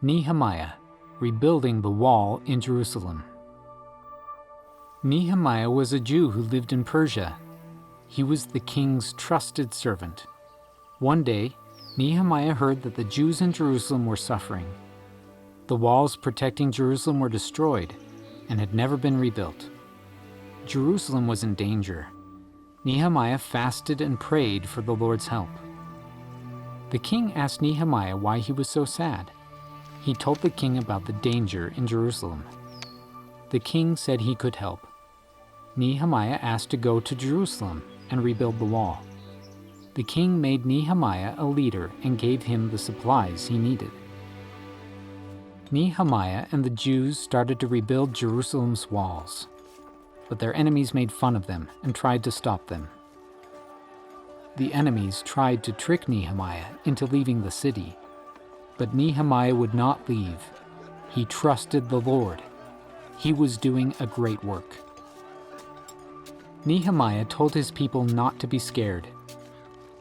Nehemiah, rebuilding the wall in Jerusalem. Nehemiah was a Jew who lived in Persia. He was the king's trusted servant. One day, Nehemiah heard that the Jews in Jerusalem were suffering. The walls protecting Jerusalem were destroyed and had never been rebuilt. Jerusalem was in danger. Nehemiah fasted and prayed for the Lord's help. The king asked Nehemiah why he was so sad. He told the king about the danger in Jerusalem. The king said he could help. Nehemiah asked to go to Jerusalem and rebuild the wall. The king made Nehemiah a leader and gave him the supplies he needed. Nehemiah and the Jews started to rebuild Jerusalem's walls, but their enemies made fun of them and tried to stop them. The enemies tried to trick Nehemiah into leaving the city, but Nehemiah would not leave. He trusted the Lord. He was doing a great work. Nehemiah told his people not to be scared.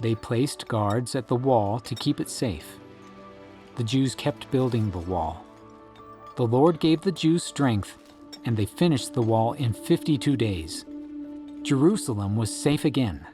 They placed guards at the wall to keep it safe. The Jews kept building the wall. The Lord gave the Jews strength, and they finished the wall in 52 days. Jerusalem was safe again.